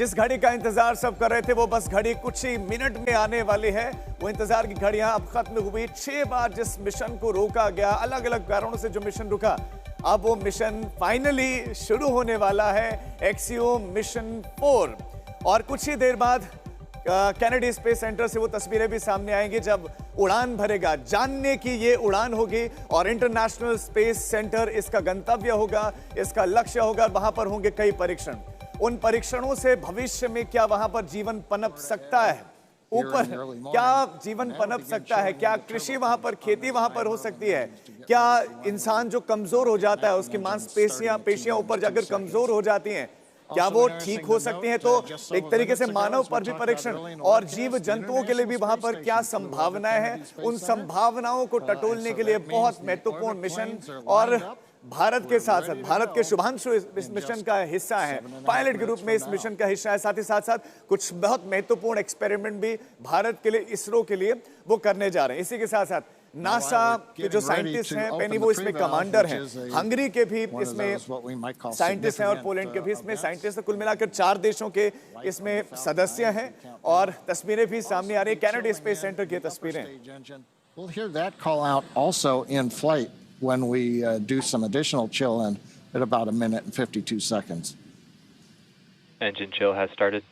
जिस घड़ी का इंतजार सब कर रहे थे वो बस घड़ी कुछ ही मिनट में आने वाली है। वो इंतजार की घड़ियां अब खत्म हुई। 6 बार जिस मिशन को रोका गया, अलग अलग कारणों से जो मिशन रुका, अब वो मिशन फाइनली शुरू होने वाला है, एक्सियोम मिशन 4। और कुछ ही देर बाद कैनेडी स्पेस सेंटर से वो तस्वीरें भी सामने आएंगी जब उड़ान भरेगा। जानने की ये उड़ान होगी और इंटरनेशनल स्पेस सेंटर इसका गंतव्य होगा, इसका लक्ष्य होगा। वहां पर होंगे कई परीक्षण। उन परीक्षणों से भविष्य में क्या वहां पर जीवन पनप सकता है, ऊपर क्या जीवन पनप सकता है, क्या कृषि वहां पर, खेती वहां पर हो सकती है, क्या इंसान जो कमजोर हो जाता है उसकी मांसपेशियां ऊपर जाकर कमजोर हो जाती हैं, क्या वो ठीक हो सकती हैं। तो एक तरीके से मानव पर भी परीक्षण और जीव जंतुओं के लिए भी वहां पर क्या संभावनाएं हैं, उन संभावनाओं को टटोलने के लिए बहुत महत्वपूर्ण मिशन। और भारत के साथ साथ भारत के शुभांशु इस मिशन का हिस्सा है, पायलट के रूप में इस मिशन का हिस्सा है। साथ ही साथ कुछ बहुत महत्वपूर्ण एक्सपेरिमेंट भी भारत के लिए, इसरो के लिए वो करने जा रहे हैं। इसी के साथ साथ नासा के जो साइंटिस्ट हैं, पेनी वो इसमें कमांडर हैं, हंगरी के भी इसमें साइंटिस्ट हैं और पोलैंड के भी इसमें साइंटिस्ट हैं। कुल मिलाकर 4 देशों के इसमें सदस्य हैं और तस्वीरें भी सामने आ रही है, कैनेडी स्पेस सेंटर की तस्वीरें। When we do some additional chill in at about 1 minute and 52 seconds. Engine chill has started.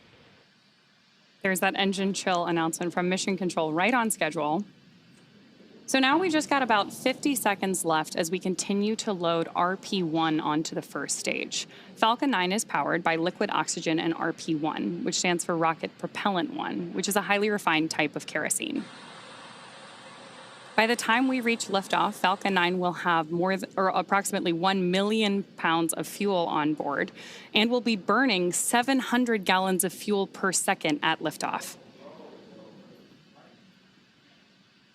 There's that engine chill announcement from Mission Control, right on schedule. So now we just got about 50 seconds left as we continue to load RP-1 onto the first stage. Falcon 9 is powered by liquid oxygen and RP-1, which stands for Rocket Propellant 1, which is a highly refined type of kerosene. By the time we reach liftoff, Falcon 9 will have approximately 1 million pounds of fuel on board and will be burning 700 gallons of fuel per second at liftoff.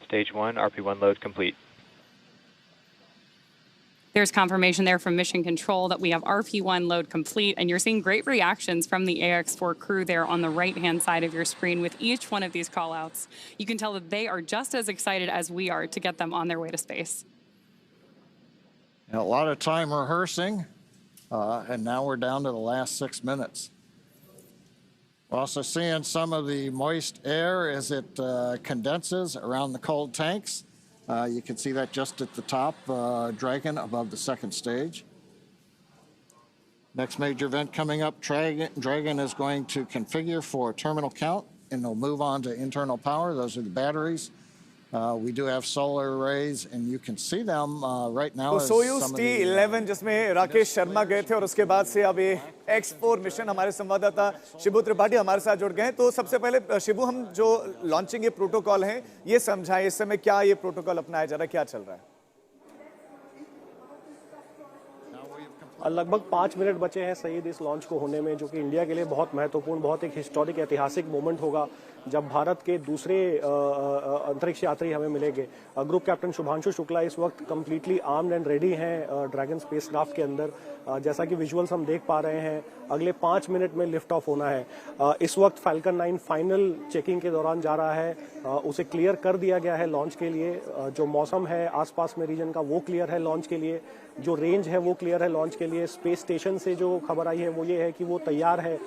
Stage 1, RP-1 load complete. There's confirmation there from Mission Control that we have RP-1 load complete, and you're seeing great reactions from the AX-4 crew there on the right-hand side of your screen with each one of these call-outs. You can tell that they are just as excited as we are to get them on their way to space. A lot of time rehearsing, and now we're down to the last 6 minutes. We're also seeing some of the moist air as it condenses around the cold tanks. You can see that just at the top, Dragon above the second stage. Next major event coming up, Dragon is going to configure for terminal count, and they'll move on to internal power. Those are the batteries. We do have solar arrays, and you can see them right now. तो Soyuz T11 जिसमें राकेश शर्मा गए थे और उसके बाद से अब ये X4 मिशन, हमारे संवाददाता शिबू त्रिपाठी हमारे साथ जुड़ गए हैं। तो सबसे पहले शिबू, हम जो लॉन्चिंग ये प्रोटोकॉल है ये समझाएं, इस समय क्या ये प्रोटोकॉल अपनाया जा रहा है, क्या चल रहा है? लगभग 5 मिनट बचे हैं सईद इस लॉन्च को होने में, जो कि इंडिया के लिए बहुत महत्वपूर्ण, बहुत एक हिस्टोरिक, ऐतिहासिक मोमेंट होगा जब भारत के दूसरे अंतरिक्ष यात्री हमें मिलेंगे। ग्रुप कैप्टन शुभांशु शुक्ला इस वक्त कंप्लीटली आर्म्ड एंड रेडी हैं ड्रैगन स्पेसक्राफ्ट के अंदर। जैसा कि विजुअल्स हम देख पा रहे हैं, अगले 5 मिनट में लिफ्ट ऑफ होना है। इस वक्त फाल्कन 9 फाइनल चेकिंग के दौरान जा रहा है, उसे क्लियर कर दिया गया है लॉन्च के लिए। जो मौसम है आसपास में रीजन का वो क्लियर है लॉन्च के लिए, जो रेंज है वो क्लियर है लॉन्च के लिए। स्पेस स्टेशन से जो खबर आई है वो ये है कि वो तैयार है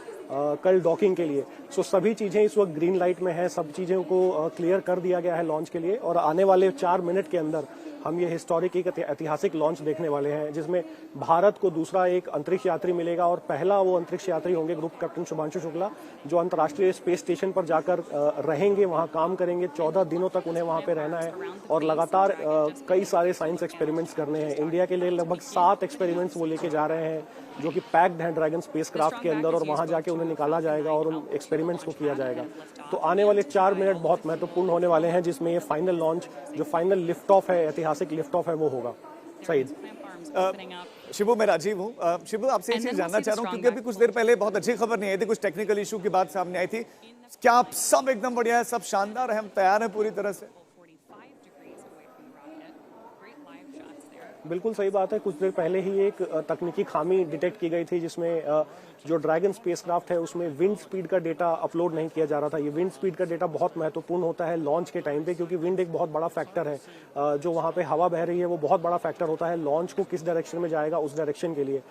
कल डॉकिंग के लिए। सो सभी चीजें इस वक्त ग्रीन लाइट में है, सब चीजों को क्लियर कर दिया गया है लॉन्च के लिए। और आने वाले 4 मिनट के अंदर हम ये हिस्टोरिक, एक ऐतिहासिक लॉन्च देखने वाले हैं, जिसमें भारत को दूसरा एक अंतरिक्ष यात्री मिलेगा और पहला वो अंतरिक्ष यात्री होंगे ग्रुप कैप्टन शुभांशु शुक्ला, जो अंतर्राष्ट्रीय स्पेस स्टेशन पर जाकर रहेंगे, वहां काम करेंगे। 14 दिनों तक उन्हें वहां पे रहना है और लगातार कई सारे साइंस एक्सपेरिमेंट्स करने हैं। इंडिया के लिए लगभग 7 एक्सपेरिमेंट्स वो लेके जा रहे हैं, जो कि पैक्ड हैं ड्रैगन स्पेसक्राफ्ट के अंदर, और वहां जाके उन्हें निकाला जाएगा और उन एक्सपेरिमेंट्स को किया जाएगा। तो आने वाले 4 मिनट बहुत महत्वपूर्ण होने वाले हैं, जिसमें ये फाइनल लॉन्च, जो फाइनल लिफ्ट ऑफ है, ऐतिहासिक लिफ्ट ऑफ है, वो होगा। सईद। शिबू, मैं राजीव हूँ। शिबू, आपसे एक चीज जानना चाह रहा हूँ, क्योंकि अभी कुछ देर पहले बहुत अच्छी खबर नहीं आई थी, कुछ टेक्निकल इशू की बात सामने आई थी। क्या आप सब एकदम बढ़िया है, सब शानदार है, हम तैयार हैं पूरी तरह से? बिल्कुल सही बात है। कुछ देर पहले ही एक तकनीकी खामी डिटेक्ट की गई थी, जिसमें जो ड्रैगन स्पेसक्राफ्ट है उसमें विंड स्पीड का डेटा अपलोड नहीं किया जा रहा था। ये विंड स्पीड का डेटा बहुत महत्वपूर्ण होता है लॉन्च के टाइम पे, क्योंकि विंड एक बहुत बड़ा फैक्टर है। जो वहां पे हवा बह रही है वो बहुत बड़ा फैक्टर होता है लॉन्च को किस डायरेक्शन में जाएगा उस डायरेक्शन के लिए।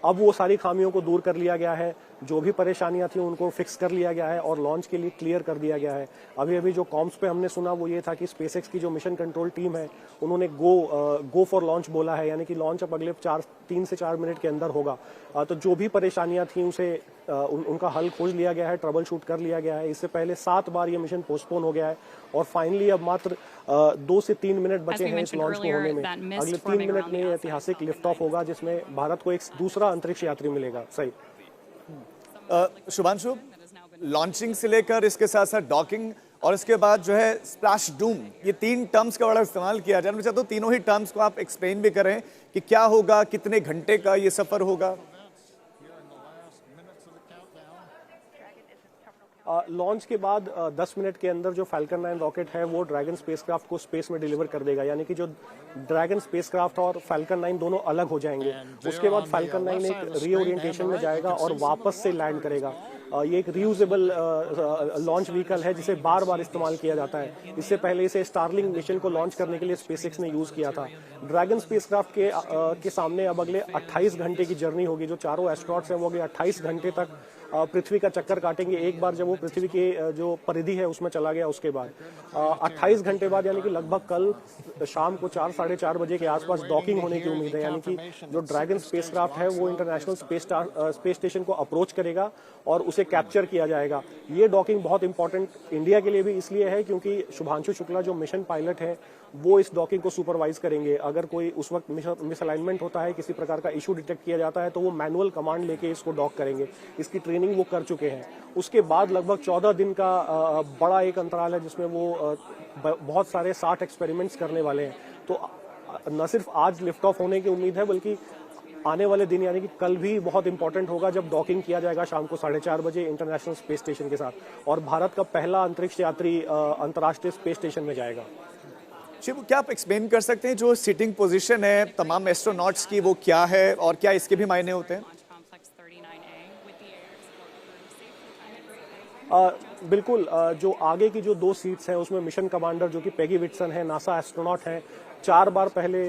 अब वो सारी खामियों को दूर कर लिया गया है। जो भी परेशानियां थी उनको फिक्स कर लिया गया है और लॉन्च के लिए क्लियर कर दिया गया है। अभी अभी जो कॉम्स पे हमने सुना वो ये था कि स्पेसएक्स की जो मिशन कंट्रोल टीम है उन्होंने गो फॉर लॉन्च बोला है, यानी कि लॉन्च अब अगले 3 से 4 मिनट के अंदर होगा। तो जो भी परेशानियां थी उसे उनका हल खोज लिया गया है, ट्रबल शूट कर लिया गया है। इससे पहले 7 बार ये मिशन पोस्टपोन हो गया है और फाइनली अब मात्र 2 से 3 मिनट बचे हैं इस लॉन्च को होने में। अगले 3 मिनट में ऐतिहासिक लिफ्ट ऑफ होगा जिसमें भारत को एक दूसरा अंतरिक्ष यात्री मिलेगा। सही शुभांशु, लॉन्चिंग से लेकर इसके साथ साथ डॉकिंग और इसके बाद जो है स्प्लैश डूम, ये 3 टर्म्स का बड़ा इस्तेमाल किया जाए। मैं चाहता हूँ तीनों ही टर्म्स को आप एक्सप्लेन भी करें कि क्या होगा, कितने घंटे का ये सफर होगा। लॉन्च के बाद 10 मिनट के अंदर जो फाल्कन 9 रॉकेट है वो ड्रैगन स्पेसक्राफ्ट को स्पेस में डिलीवर कर देगा, यानी कि जो ड्रैगन स्पेसक्राफ्ट और फाल्कन 9 दोनों अलग हो जाएंगे। उसके बाद फाल्कन 9 एक रीओरिएंटेशन में जाएगा और वापस से लैंड करेगा। ये एक रीयूजेबल लॉन्च व्हीकल है जिसे बार बार इस्तेमाल किया जाता है। इससे पहले इसे स्टारलिंक मिशन को लॉन्च करने के लिए स्पेसएक्स ने यूज किया था। ड्रैगन स्पेसक्राफ्ट के सामने अब अगले 28 घंटे की जर्नी होगी। जो चारों एस्ट्रोनॉट्स हैं वो अगले 28 घंटे तक पृथ्वी का चक्कर काटेंगे। एक बार जब वो पृथ्वी के जो परिधि है उसमें चला गया उसके बाद 28 घंटे बाद यानी कि लगभग कल शाम को 4 साढ़े 4 बजे के आसपास डॉकिंग होने की उम्मीद है। यानी कि जो ड्रैगन स्पेसक्राफ्ट है वो इंटरनेशनल स्पेस स्टेशन को अप्रोच करेगा और उसे कैप्चर किया जाएगा। ये डॉकिंग बहुत इंपॉर्टेंट इंडिया के लिए भी इसलिए है क्योंकि शुभांशु शुक्ला जो मिशन पायलट है वो इस डॉकिंग को सुपरवाइज करेंगे। अगर कोई उस वक्त मिसअलाइनमेंट होता है, किसी प्रकार का इशू डिटेक्ट किया जाता है तो वो मैनुअल कमांड लेके इसको डॉक करेंगे। इसकी ट्रेनिंग वो कर चुके हैं। उसके बाद लगभग 14 दिन का बड़ा एक अंतराल है जिसमें वो बहुत सारे 60 एक्सपेरिमेंट्स करने वाले हैं। तो न सिर्फ आज लिफ्ट ऑफ होने की उम्मीद है बल्कि आने वाले दिन यानी कि कल भी बहुत इंपॉर्टेंट होगा जब डॉकिंग किया जाएगा शाम को 4:30 बजे इंटरनेशनल स्पेस स्टेशन के साथ और भारत का पहला अंतरिक्ष यात्री अंतर्राष्ट्रीय स्पेस स्टेशन में जाएगा। शिव, क्या आप एक्सप्लेन कर सकते हैं जो सिटिंग पोजीशन है तमाम एस्ट्रोनॉट्स की वो क्या है और क्या इसके भी मायने होते हैं? बिल्कुल, जो आगे की जो 2 सीट्स हैं उसमें मिशन कमांडर जो कि पेगी विटसन है, नासा एस्ट्रोनॉट हैं, 4 बार पहले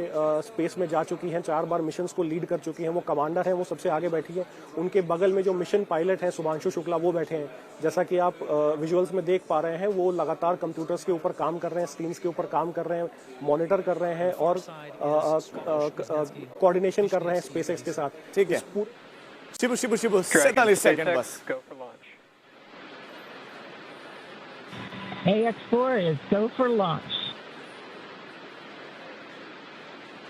स्पेस में जा चुकी हैं, 4 बार मिशंस को लीड कर चुकी हैं, वो कमांडर हैं, वो सबसे आगे बैठी हैं। उनके बगल में जो मिशन पायलट हैं शुभांशु शुक्ला वो बैठे हैं। जैसा कि आप विजुअल्स में देख पा रहे हैं वो लगातार कंप्यूटर्स के ऊपर काम कर रहे हैं, स्क्रीन्स के ऊपर काम कर रहे हैं, मॉनिटर कर रहे हैं और कोऑर्डिनेशन कर रहे हैं स्पेसएक्स के साथ। ठीक है शिबू, 47 सेकंड बस। AX4 is go for launch.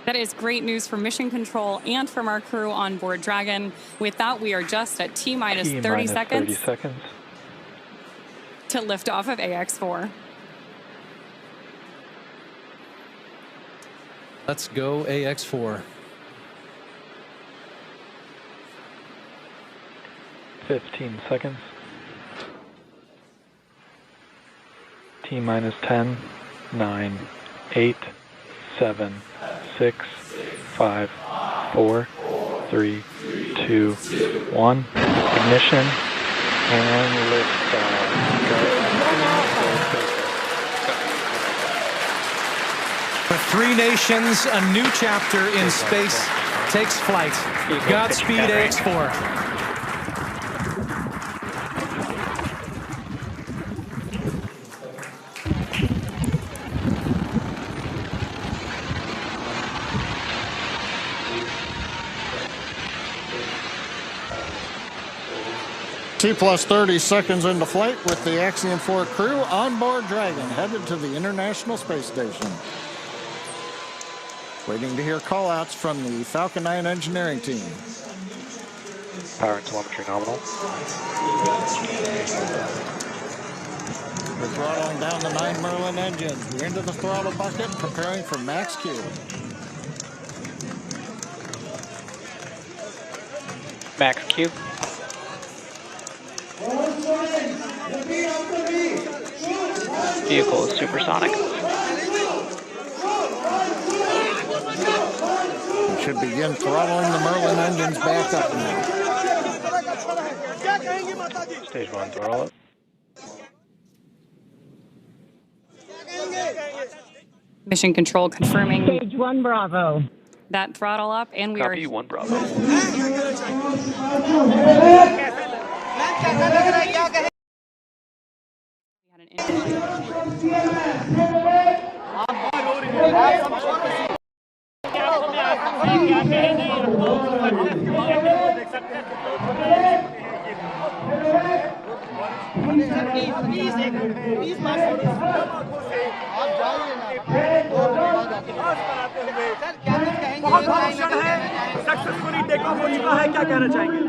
That is great news for mission control and from our crew on board Dragon. With that, we are just at T-minus 30 seconds to lift off of AX4. Let's go AX4. 15 seconds. T-minus 10, 9, 8, 7, 6, 5, 4, 3, 2, 1. Ignition and liftoff. For 3 nations, a new chapter in space takes flight. Godspeed, AX4. T plus 30 seconds into flight with the Axiom 4 crew on board Dragon, headed to the International Space Station. Waiting to hear call-outs from the Falcon 9 engineering team. Power and telemetry nominal. We're throttling down the 9 Merlin engines. We're into the throttle bucket, preparing for max Q. Max Q. Vehicle is supersonic. We should begin throttling the Merlin engines back up now. Stage 1 throttle up. Mission control confirming Stage 1 Bravo. that throttle up, and we Copy are 1 Bravo. had an issue. बहुत क्षण है successfully take off हो चुका है, क्या कहना चाहेंगे?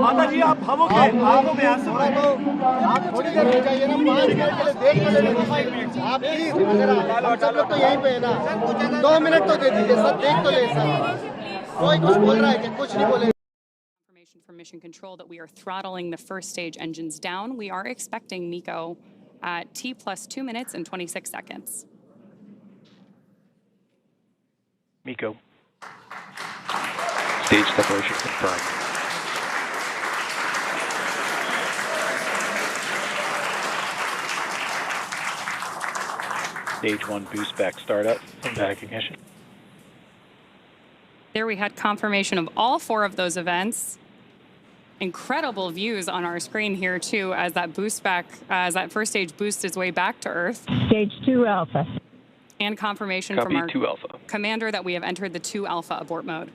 माता जी आप भावुक हैं, आंखों में आंसू हैं। आप थोड़ी देर हो जाइए ना, 5 मिनट के लिए देख तो लेते। आप प्लीज हम सब लोग तो यहीं पे है ना, 2 मिनट तो दे दीजिए सर, देख तो ले सर। कोई कुछ बोल रहा है कि कुछ नहीं बोले। Information from Mission Control that we are throttling the first stage engines down. We are expecting MECO at T plus 2 minutes and 26 seconds. MECO. Stage separation confirmed. Stage 1 boost back startup and back ignition. There we had confirmation of all 4 of those events. Incredible views on our screen here too, as that boost back, as that first stage boosts its way back to Earth. Stage 2 Alpha. And confirmation Copy from our 2 Alpha. commander that we have entered the 2 Alpha abort mode.